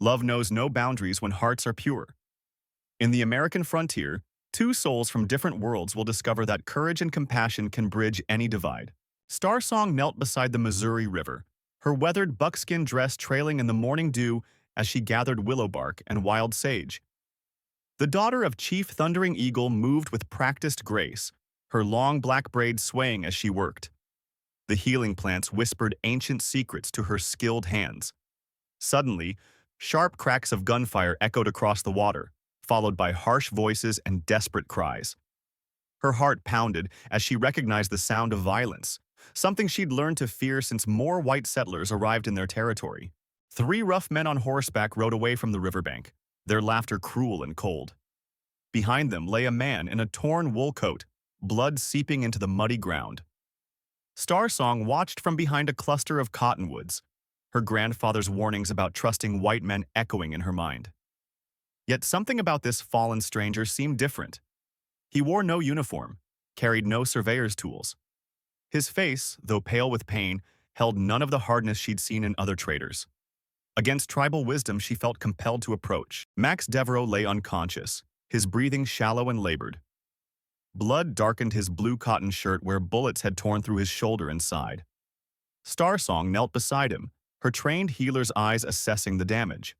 Love knows no boundaries when hearts are pure. In the American frontier, two souls from different worlds will discover that courage and compassion can bridge any divide. Star Song knelt beside the Missouri River, her weathered buckskin dress trailing in the morning dew as she gathered willow bark and wild sage. The daughter of Chief Thundering Eagle moved with practiced grace, her long black braids swaying as she worked. The healing plants whispered ancient secrets to her skilled hands. Suddenly, sharp cracks of gunfire echoed across the water, followed by harsh voices and desperate cries. Her heart pounded as she recognized the sound of violence, something she'd learned to fear since more white settlers arrived in their territory. Three rough men on horseback rode away from the riverbank, their laughter cruel and cold. Behind them lay a man in a torn wool coat, blood seeping into the muddy ground. Star Song watched from behind a cluster of cottonwoods, her grandfather's warnings about trusting white men echoing in her mind. Yet something about this fallen stranger seemed different. He wore no uniform, carried no surveyor's tools. His face, though pale with pain, held none of the hardness she'd seen in other traders. Against tribal wisdom, she felt compelled to approach. Max Devereaux lay unconscious, his breathing shallow and labored. Blood darkened his blue cotton shirt where bullets had torn through his shoulder and side. Star Song knelt beside him, her trained healer's eyes assessing the damage.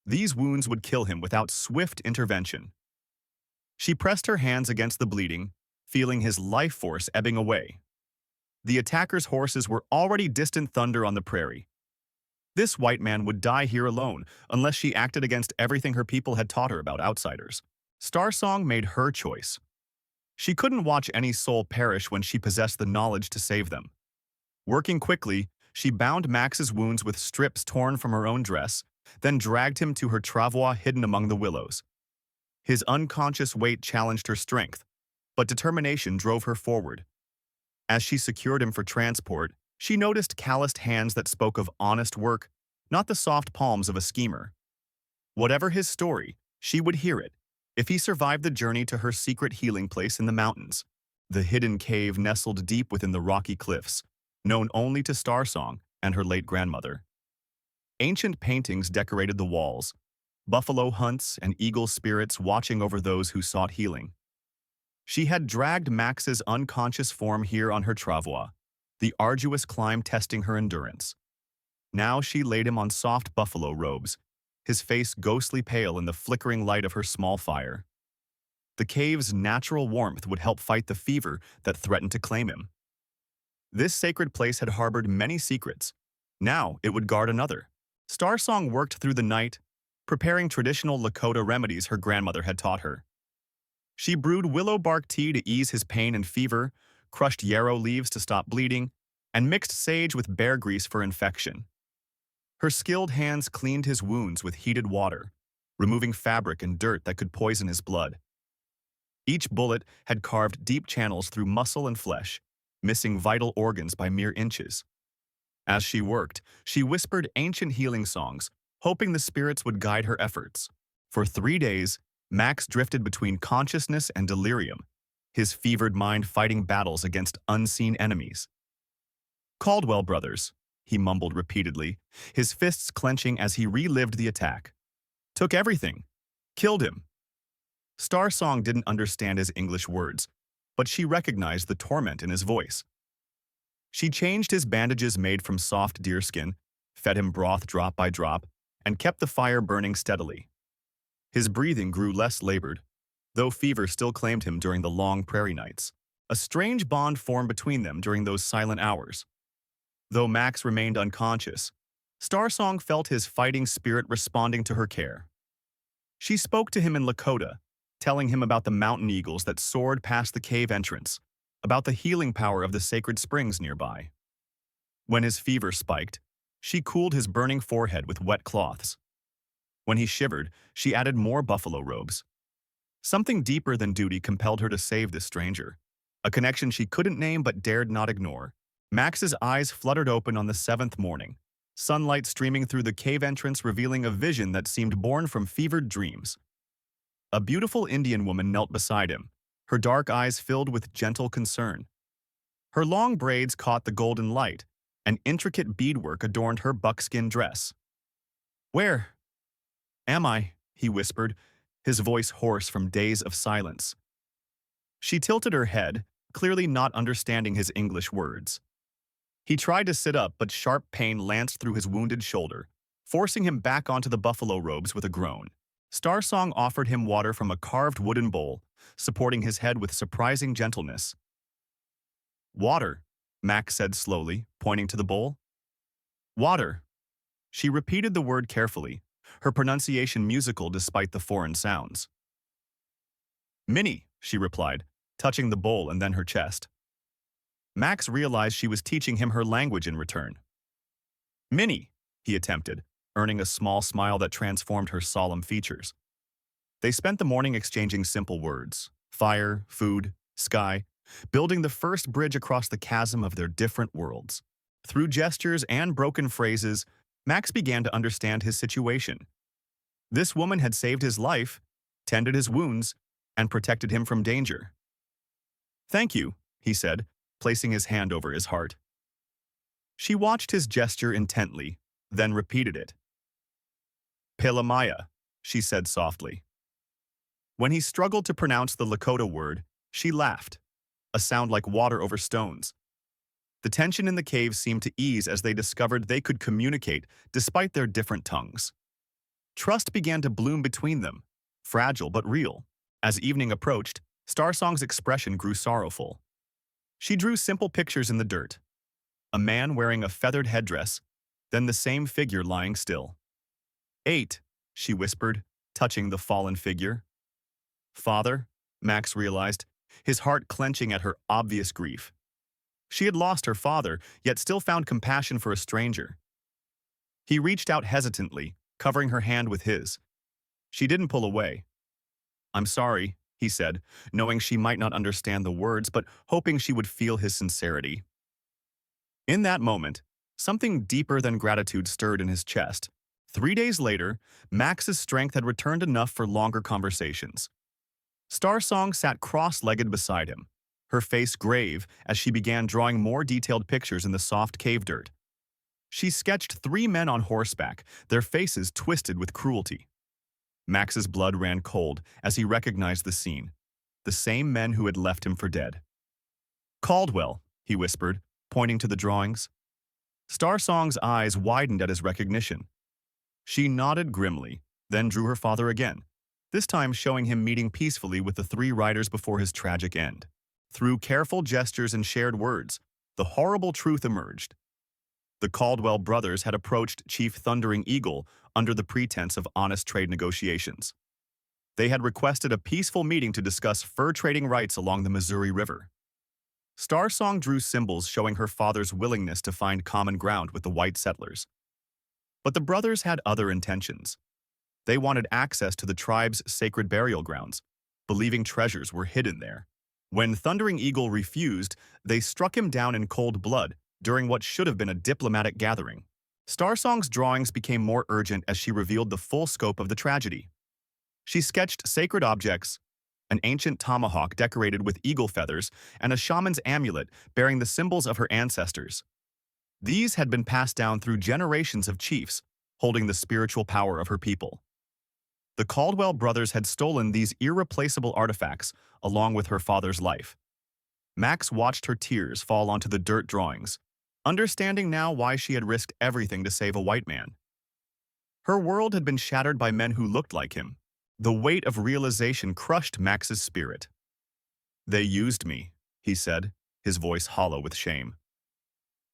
These wounds would kill him without swift intervention. She pressed her hands against the bleeding, feeling his life force ebbing away. The attacker's horses were already distant thunder on the prairie. This white man would die here alone unless she acted against everything her people had taught her about outsiders. Star Song made her choice. She couldn't watch any soul perish when she possessed the knowledge to save them. Working quickly, she bound Max's wounds with strips torn from her own dress, then dragged him to her travois hidden among the willows. His unconscious weight challenged her strength, but determination drove her forward. As she secured him for transport, she noticed calloused hands that spoke of honest work, not the soft palms of a schemer. Whatever his story, she would hear it, if he survived the journey to her secret healing place in the mountains. The hidden cave nestled deep within the rocky cliffs, known only to Star Song and her late grandmother. Ancient paintings decorated the walls, buffalo hunts and eagle spirits watching over those who sought healing. She had dragged Max's unconscious form here on her travois, the arduous climb testing her endurance. Now she laid him on soft buffalo robes, his face ghostly pale in the flickering light of her small fire. The cave's natural warmth would help fight the fever that threatened to claim him. This sacred place had harbored many secrets. Now it would guard another. Star Song worked through the night, preparing traditional Lakota remedies her grandmother had taught her. She brewed willow bark tea to ease his pain and fever, crushed yarrow leaves to stop bleeding, and mixed sage with bear grease for infection. Her skilled hands cleaned his wounds with heated water, removing fabric and dirt that could poison his blood. Each bullet had carved deep channels through muscle and flesh, missing vital organs by mere inches. As she worked, she whispered ancient healing songs, hoping the spirits would guide her efforts. For 3 days, Max drifted between consciousness and delirium, his fevered mind fighting battles against unseen enemies. "Caldwell brothers," he mumbled repeatedly, his fists clenching as he relived the attack. "Took everything. Killed him." Star Song didn't understand his English words, but she recognized the torment in his voice. She changed his bandages made from soft deerskin, fed him broth drop by drop, and kept the fire burning steadily. His breathing grew less labored, though fever still claimed him during the long prairie nights. A strange bond formed between them during those silent hours. Though Max remained unconscious, Star Song felt his fighting spirit responding to her care. She spoke to him in Lakota, telling him about the mountain eagles that soared past the cave entrance, about the healing power of the sacred springs nearby. When his fever spiked, she cooled his burning forehead with wet cloths. When he shivered, she added more buffalo robes. Something deeper than duty compelled her to save this stranger, a connection she couldn't name but dared not ignore. Max's eyes fluttered open on the 7th morning, sunlight streaming through the cave entrance revealing a vision that seemed born from fevered dreams. A beautiful Indian woman knelt beside him, her dark eyes filled with gentle concern. Her long braids caught the golden light, and intricate beadwork adorned her buckskin dress. Where am I? He whispered, his voice hoarse from days of silence. She tilted her head, clearly not understanding his English words. He tried to sit up, but sharp pain lanced through his wounded shoulder, forcing him back onto the buffalo robes with a groan. Starsong offered him water from a carved wooden bowl, supporting his head with surprising gentleness. Water, Max said slowly, pointing to the bowl. Water. She repeated the word carefully, her pronunciation musical despite the foreign sounds. Minnie, she replied, touching the bowl and then her chest. Max realized she was teaching him her language in return. Minnie, he attempted, earning a small smile that transformed her solemn features. They spent the morning exchanging simple words: fire, food, sky, building the first bridge across the chasm of their different worlds. Through gestures and broken phrases, Max began to understand his situation. This woman had saved his life, tended his wounds, and protected him from danger. Thank you, he said, placing his hand over his heart. She watched his gesture intently, then repeated it. Pilamaya, she said softly. When he struggled to pronounce the Lakota word, she laughed, a sound like water over stones. The tension in the cave seemed to ease as they discovered they could communicate despite their different tongues. Trust began to bloom between them, fragile but real. As evening approached, Starsong's expression grew sorrowful. She drew simple pictures in the dirt. A man wearing a feathered headdress, then the same figure lying still. 8, she whispered, touching the fallen figure. Father, Max realized, his heart clenching at her obvious grief. She had lost her father, yet still found compassion for a stranger. He reached out hesitantly, covering her hand with his. She didn't pull away. I'm sorry, he said, knowing she might not understand the words, but hoping she would feel his sincerity. In that moment, something deeper than gratitude stirred in his chest. 3 days later, Max's strength had returned enough for longer conversations. Starsong sat cross-legged beside him, her face grave as she began drawing more detailed pictures in the soft cave dirt. She sketched 3 men on horseback, their faces twisted with cruelty. Max's blood ran cold as he recognized the scene, the same men who had left him for dead. Caldwell, he whispered, pointing to the drawings. Starsong's eyes widened at his recognition. She nodded grimly, then drew her father again, this time showing him meeting peacefully with the 3 riders before his tragic end. Through careful gestures and shared words, the horrible truth emerged. The Caldwell brothers had approached Chief Thundering Eagle under the pretense of honest trade negotiations. They had requested a peaceful meeting to discuss fur trading rights along the Missouri River. Starsong drew symbols showing her father's willingness to find common ground with the white settlers. But the brothers had other intentions. They wanted access to the tribe's sacred burial grounds, believing treasures were hidden there. When Thundering Eagle refused, they struck him down in cold blood during what should have been a diplomatic gathering. Starsong's drawings became more urgent as she revealed the full scope of the tragedy. She sketched sacred objects, an ancient tomahawk decorated with eagle feathers, and a shaman's amulet bearing the symbols of her ancestors. These had been passed down through generations of chiefs, holding the spiritual power of her people. The Caldwell brothers had stolen these irreplaceable artifacts along with her father's life. Max watched her tears fall onto the dirt drawings, understanding now why she had risked everything to save a white man. Her world had been shattered by men who looked like him. The weight of realization crushed Max's spirit. They used me, he said, his voice hollow with shame.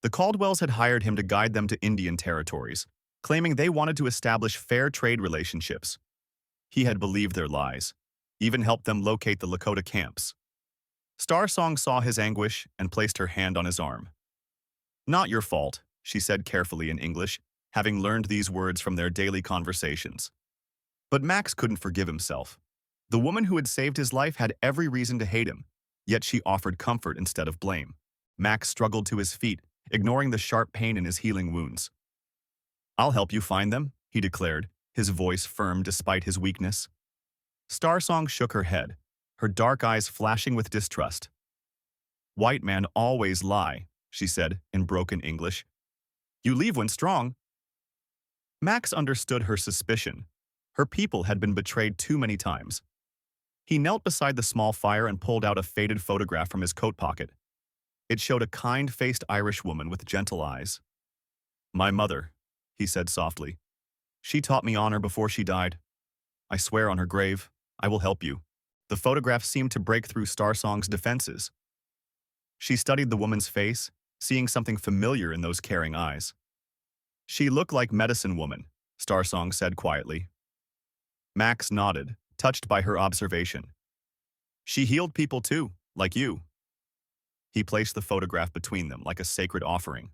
The Caldwells had hired him to guide them to Indian territories, claiming they wanted to establish fair trade relationships. He had believed their lies, even helped them locate the Lakota camps. Starsong saw his anguish and placed her hand on his arm. Not your fault, she said carefully in English, having learned these words from their daily conversations. But Max couldn't forgive himself. The woman who had saved his life had every reason to hate him, yet she offered comfort instead of blame. Max struggled to his feet, ignoring the sharp pain in his healing wounds. I'll help you find them, he declared, his voice firm despite his weakness. Starsong shook her head, her dark eyes flashing with distrust. White men always lie, she said in broken English. You leave when strong. Max understood her suspicion. Her people had been betrayed too many times. He knelt beside the small fire and pulled out a faded photograph from his coat pocket. It showed a kind-faced Irish woman with gentle eyes. "My mother," he said softly. "She taught me honor before she died. I swear on her grave, I will help you." The photograph seemed to break through Starsong's defenses. She studied the woman's face, seeing something familiar in those caring eyes. "She looked like Medicine Woman," Starsong said quietly. Max nodded, touched by her observation. "She healed people too, like you." He placed the photograph between them like a sacred offering.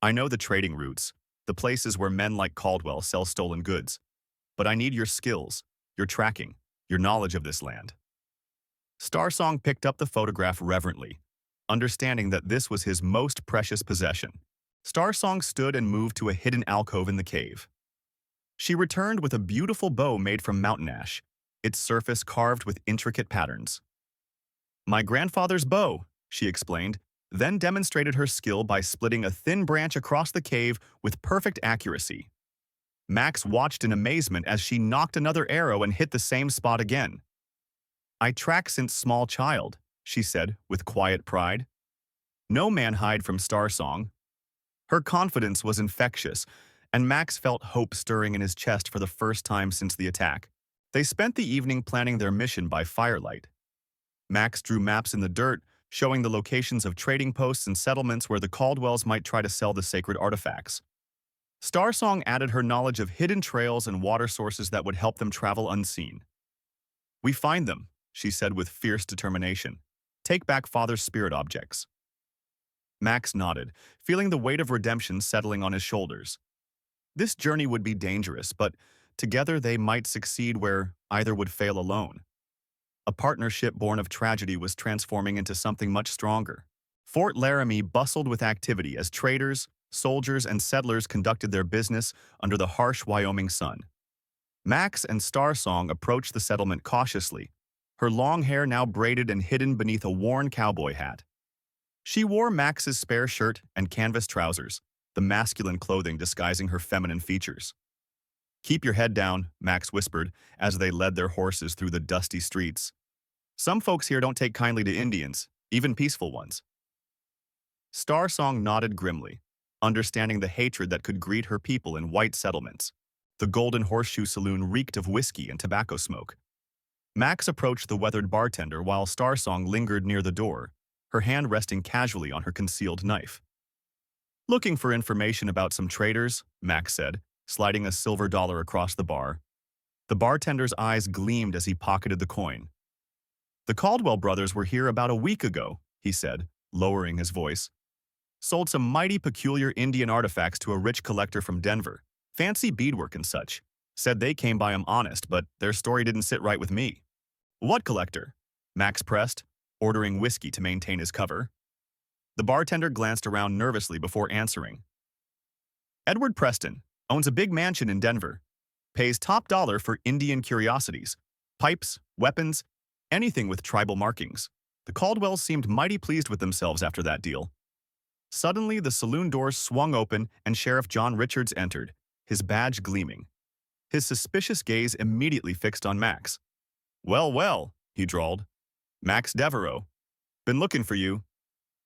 "I know the trading routes, the places where men like Caldwell sell stolen goods, but I need your skills, your tracking, your knowledge of this land." Starsong picked up the photograph reverently, understanding that this was his most precious possession. Starsong stood and moved to a hidden alcove in the cave. She returned with a beautiful bow made from mountain ash, its surface carved with intricate patterns. "My grandfather's bow," she explained, then demonstrated her skill by splitting a thin branch across the cave with perfect accuracy. Max watched in amazement as she knocked another arrow and hit the same spot again. "I track since small child," she said with quiet pride. No man hide from Starsong. Her confidence was infectious, and Max felt hope stirring in his chest for the first time since the attack. They spent the evening planning their mission by firelight. Max drew maps in the dirt, showing the locations of trading posts and settlements where the Caldwells might try to sell the sacred artifacts. Starsong added her knowledge of hidden trails and water sources that would help them travel unseen. "We find them," she said with fierce determination. "Take back Father's spirit objects." Max nodded, feeling the weight of redemption settling on his shoulders. This journey would be dangerous, but together they might succeed where either would fail alone. A partnership born of tragedy was transforming into something much stronger. Fort Laramie bustled with activity as traders, soldiers, and settlers conducted their business under the harsh Wyoming sun. Max and Starsong approached the settlement cautiously, her long hair now braided and hidden beneath a worn cowboy hat. She wore Max's spare shirt and canvas trousers, the masculine clothing disguising her feminine features. "Keep your head down," Max whispered as they led their horses through the dusty streets. "Some folks here don't take kindly to Indians, even peaceful ones." Starsong nodded grimly, understanding the hatred that could greet her people in white settlements. The Golden Horseshoe Saloon reeked of whiskey and tobacco smoke. Max approached the weathered bartender while Starsong lingered near the door, her hand resting casually on her concealed knife. "Looking for information about some traders," Max said, sliding a silver dollar across the bar. The bartender's eyes gleamed as he pocketed the coin. "The Caldwell brothers were here about a week ago," he said, lowering his voice. "Sold some mighty peculiar Indian artifacts to a rich collector from Denver. Fancy beadwork and such. Said they came by 'em honest, but their story didn't sit right with me." "What collector?" Max pressed, ordering whiskey to maintain his cover. The bartender glanced around nervously before answering. "Edward Preston owns a big mansion in Denver. Pays top dollar for Indian curiosities, pipes, weapons, anything with tribal markings." The Caldwells seemed mighty pleased with themselves after that deal. Suddenly, the saloon doors swung open and Sheriff John Richards entered, his badge gleaming. His suspicious gaze immediately fixed on Max. "Well, well," he drawled. "Max Devereaux. Been looking for you.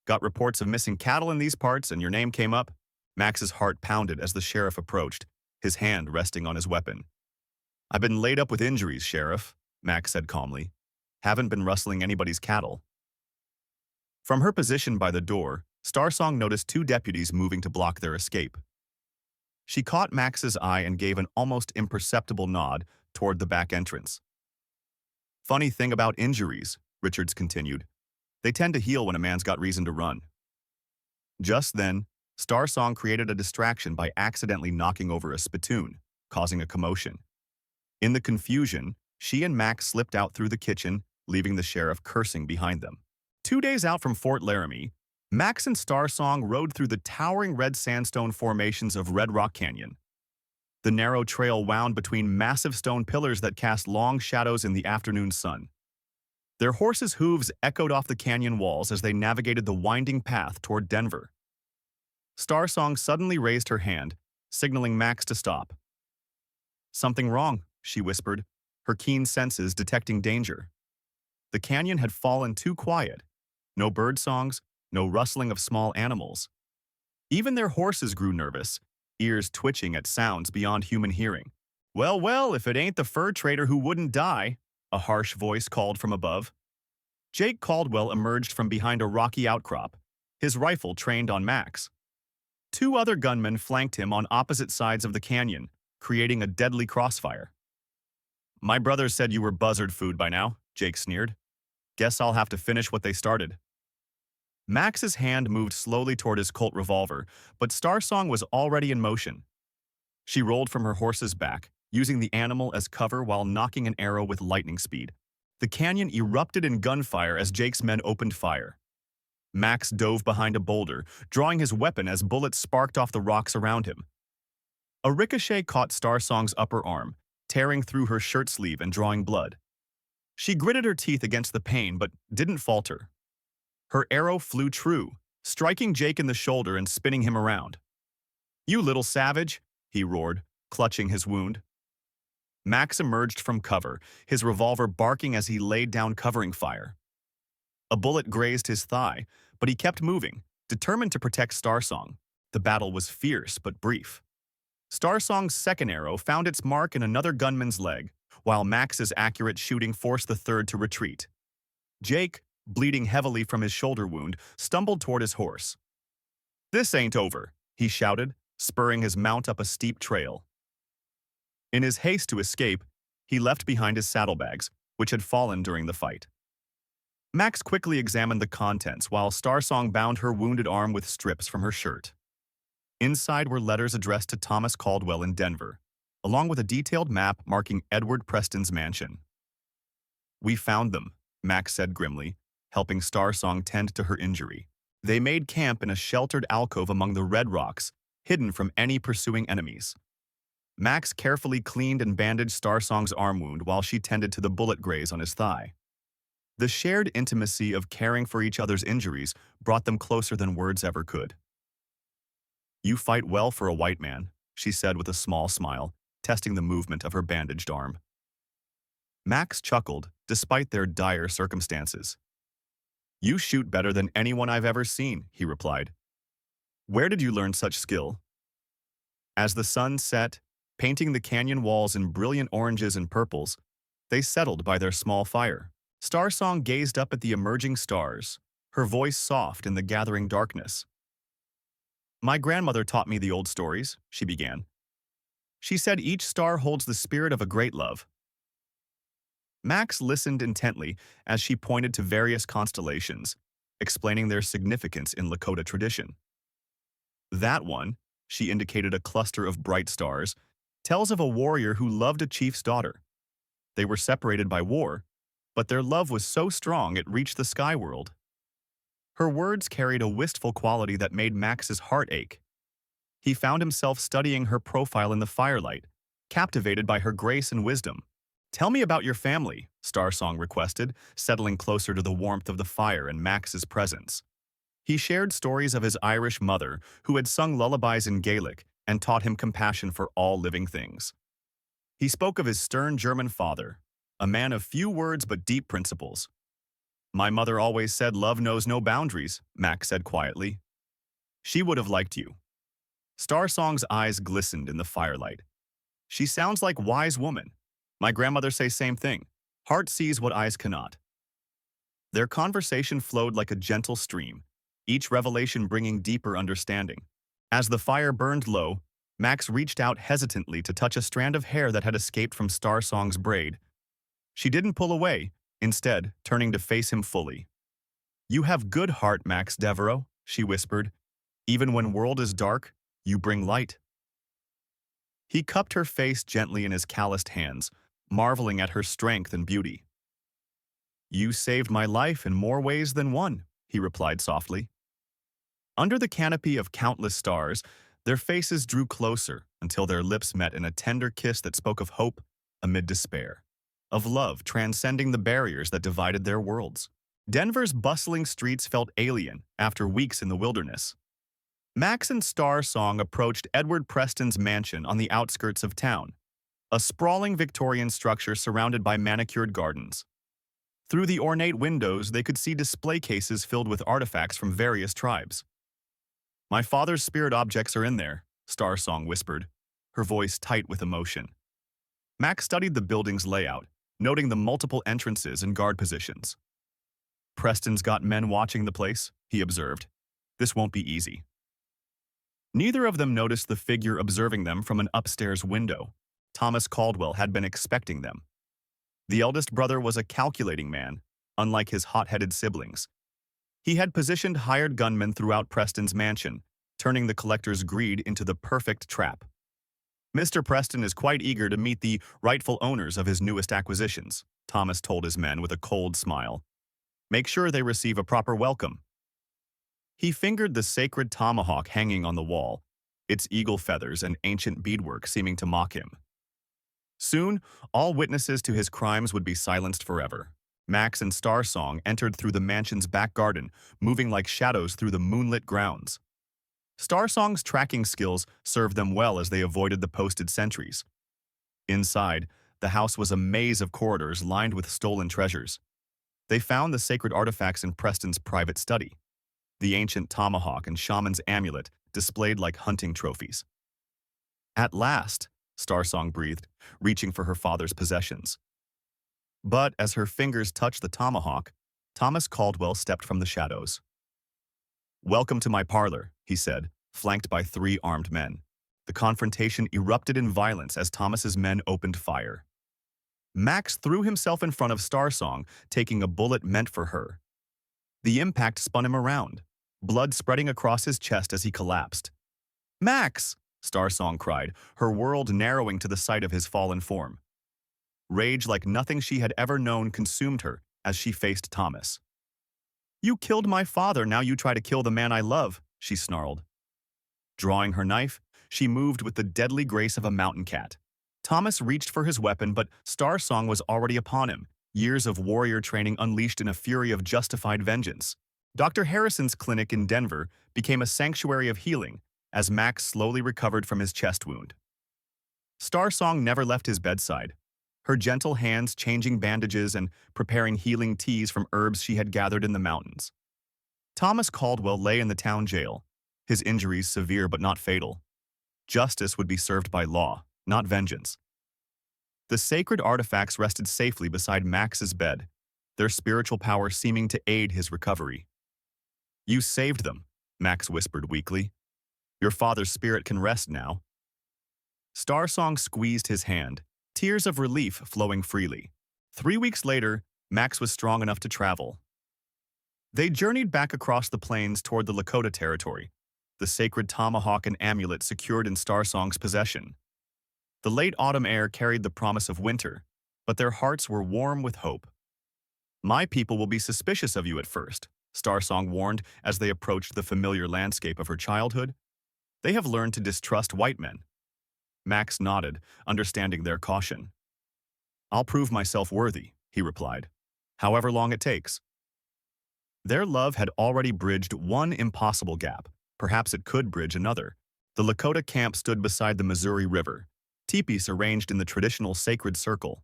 Got reports of missing cattle in these parts and your name came up." Max's heart pounded as the sheriff approached, his hand resting on his weapon. "I've been laid up with injuries, Sheriff," Max said calmly. "Haven't been rustling anybody's cattle." From her position by the door, Starsong noticed two deputies moving to block their escape. She caught Max's eye and gave an almost imperceptible nod toward the back entrance. "Funny thing about injuries," Richards continued. "They tend to heal when a man's got reason to run." Just then, Starsong created a distraction by accidentally knocking over a spittoon, causing a commotion. In the confusion, she and Max slipped out through the kitchen, leaving the sheriff cursing behind them. 2 days out from Fort Laramie, Max and Starsong rode through the towering red sandstone formations of Red Rock Canyon. The narrow trail wound between massive stone pillars that cast long shadows in the afternoon sun. Their horses' hooves echoed off the canyon walls as they navigated the winding path toward Denver. Starsong suddenly raised her hand, signaling Max to stop. "Something wrong," she whispered, her keen senses detecting danger. The canyon had fallen too quiet. No bird songs, no rustling of small animals. Even their horses grew nervous, ears twitching at sounds beyond human hearing. "Well, well, if it ain't the fur trader who wouldn't die," a harsh voice called from above. Jake Caldwell emerged from behind a rocky outcrop, his rifle trained on Max. Two other gunmen flanked him on opposite sides of the canyon, creating a deadly crossfire. "My brother said you were buzzard food by now," Jake sneered. "Guess I'll have to finish what they started." Max's hand moved slowly toward his Colt revolver, but Starsong was already in motion. She rolled from her horse's back, using the animal as cover while knocking an arrow with lightning speed. The canyon erupted in gunfire as Jake's men opened fire. Max dove behind a boulder, drawing his weapon as bullets sparked off the rocks around him. A ricochet caught Starsong's upper arm, tearing through her shirt sleeve and drawing blood. She gritted her teeth against the pain but didn't falter. Her arrow flew true, striking Jake in the shoulder and spinning him around. "You little savage!" he roared, clutching his wound. Max emerged from cover, his revolver barking as he laid down covering fire. A bullet grazed his thigh, but he kept moving, determined to protect Starsong. The battle was fierce but brief. Starsong's second arrow found its mark in another gunman's leg, while Max's accurate shooting forced the third to retreat. Jake, bleeding heavily from his shoulder wound, stumbled toward his horse. "This ain't over," he shouted, spurring his mount up a steep trail. In his haste to escape, he left behind his saddlebags, which had fallen during the fight. Max quickly examined the contents while Starsong bound her wounded arm with strips from her shirt. Inside were letters addressed to Thomas Caldwell in Denver, along with a detailed map marking Edward Preston's mansion. "We found them," Max said grimly, helping Starsong tend to her injury. They made camp in a sheltered alcove among the red rocks, hidden from any pursuing enemies. Max carefully cleaned and bandaged Starsong's arm wound while she tended to the bullet graze on his thigh. The shared intimacy of caring for each other's injuries brought them closer than words ever could. "You fight well for a white man," she said with a small smile, testing the movement of her bandaged arm. Max chuckled, despite their dire circumstances. "You shoot better than anyone I've ever seen," he replied. "Where did you learn such skill?" As the sun set, painting the canyon walls in brilliant oranges and purples, they settled by their small fire. Starsong gazed up at the emerging stars, her voice soft in the gathering darkness. "My grandmother taught me the old stories," she began. "She said each star holds the spirit of a great love." Max listened intently as she pointed to various constellations, explaining their significance in Lakota tradition. "That one," she indicated a cluster of bright stars, "tells of a warrior who loved a chief's daughter. They were separated by war, but their love was so strong it reached the sky world." Her words carried a wistful quality that made Max's heart ache. He found himself studying her profile in the firelight, captivated by her grace and wisdom. "Tell me about your family," Starsong requested, settling closer to the warmth of the fire and Max's presence. He shared stories of his Irish mother, who had sung lullabies in Gaelic and taught him compassion for all living things. He spoke of his stern German father, a man of few words but deep principles. "My mother always said love knows no boundaries," Max said quietly. "She would have liked you." Starsong's eyes glistened in the firelight. "She sounds like wise woman. My grandmother say same thing. Heart sees what eyes cannot." Their conversation flowed like a gentle stream, each revelation bringing deeper understanding. As the fire burned low, Max reached out hesitantly to touch a strand of hair that had escaped from Starsong's braid. She didn't pull away, instead turning to face him fully. "You have good heart, Max Devereaux," she whispered. "Even when world is dark, you bring light." He cupped her face gently in his calloused hands, marveling at her strength and beauty. "You saved my life in more ways than one," he replied softly. Under the canopy of countless stars, their faces drew closer until their lips met in a tender kiss that spoke of hope amid despair, of love transcending the barriers that divided their worlds. Denver's bustling streets felt alien after weeks in the wilderness. Max and Star Song approached Edward Preston's mansion on the outskirts of town, a sprawling Victorian structure surrounded by manicured gardens. Through the ornate windows, they could see display cases filled with artifacts from various tribes. "My father's spirit objects are in there," Star Song whispered, her voice tight with emotion. Max studied the building's layout, noting the multiple entrances and guard positions. "Preston's got men watching the place," he observed. "This won't be easy." Neither of them noticed the figure observing them from an upstairs window. Thomas Caldwell had been expecting them. The eldest brother was a calculating man, unlike his hot-headed siblings. He had positioned hired gunmen throughout Preston's mansion, turning the collector's greed into the perfect trap. "Mr. Preston is quite eager to meet the rightful owners of his newest acquisitions," Thomas told his men with a cold smile. "Make sure they receive a proper welcome." He fingered the sacred tomahawk hanging on the wall, its eagle feathers and ancient beadwork seeming to mock him. Soon, all witnesses to his crimes would be silenced forever. Max and Star Song entered through the mansion's back garden, moving like shadows through the moonlit grounds. Star Song's tracking skills served them well as they avoided the posted sentries. Inside, the house was a maze of corridors lined with stolen treasures. They found the sacred artifacts in Preston's private study, the ancient tomahawk and shaman's amulet displayed like hunting trophies. "At last," Star Song breathed, reaching for her father's possessions. But as her fingers touched the tomahawk, Thomas Caldwell stepped from the shadows. "Welcome to my parlor," he said, flanked by 3 armed men. The confrontation erupted in violence as Thomas's men opened fire. Max threw himself in front of Star Song, taking a bullet meant for her. The impact spun him around, blood spreading across his chest as he collapsed. "Max!" Star Song cried, her world narrowing to the sight of his fallen form. Rage like nothing she had ever known consumed her as she faced Thomas. "You killed my father, now you try to kill the man I love," she snarled. Drawing her knife, she moved with the deadly grace of a mountain cat. Thomas reached for his weapon, but Star Song was already upon him, years of warrior training unleashed in a fury of justified vengeance. Dr. Harrison's clinic in Denver became a sanctuary of healing as Max slowly recovered from his chest wound. Star Song never left his bedside, her gentle hands changing bandages and preparing healing teas from herbs she had gathered in the mountains. Thomas Caldwell lay in the town jail, his injuries severe but not fatal. Justice would be served by law, not vengeance. The sacred artifacts rested safely beside Max's bed, their spiritual power seeming to aid his recovery. "You saved them," Max whispered weakly. "Your father's spirit can rest now." Star Song squeezed his hand, tears of relief flowing freely. 3 weeks later, Max was strong enough to travel. They journeyed back across the plains toward the Lakota territory, the sacred tomahawk and amulet secured in Star Song's possession. The late autumn air carried the promise of winter, but their hearts were warm with hope. "My people will be suspicious of you at first," Star Song warned as they approached the familiar landscape of her childhood. "They have learned to distrust white men." Max nodded, understanding their caution. "I'll prove myself worthy," he replied, "however long it takes." Their love had already bridged one impossible gap. Perhaps it could bridge another. The Lakota camp stood beside the Missouri River, teepees arranged in the traditional sacred circle.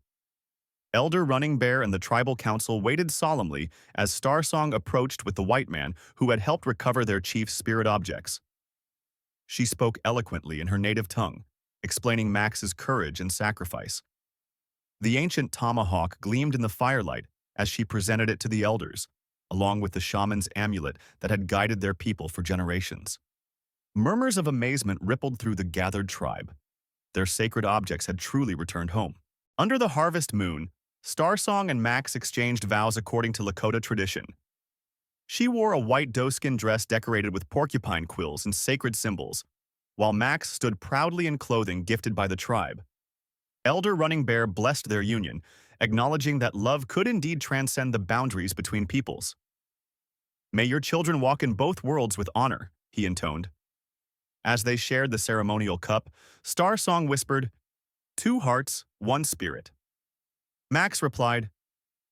Elder Running Bear and the tribal council waited solemnly as Star Song approached with the white man who had helped recover their chief's spirit objects. She spoke eloquently in her native tongue, explaining Max's courage and sacrifice. The ancient tomahawk gleamed in the firelight as she presented it to the elders, along with the shaman's amulet that had guided their people for generations. Murmurs of amazement rippled through the gathered tribe. Their sacred objects had truly returned home. Under the harvest moon, Star Song and Max exchanged vows according to Lakota tradition. She wore a white doeskin dress decorated with porcupine quills and sacred symbols, while Max stood proudly in clothing gifted by the tribe. Elder Running Bear blessed their union, acknowledging that love could indeed transcend the boundaries between peoples. "May your children walk in both worlds with honor," he intoned. As they shared the ceremonial cup, Star Song whispered, "Two hearts, one spirit." Max replied,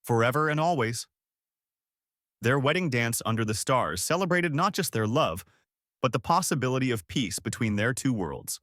"Forever and always." Their wedding dance under the stars celebrated not just their love, but the possibility of peace between their two worlds.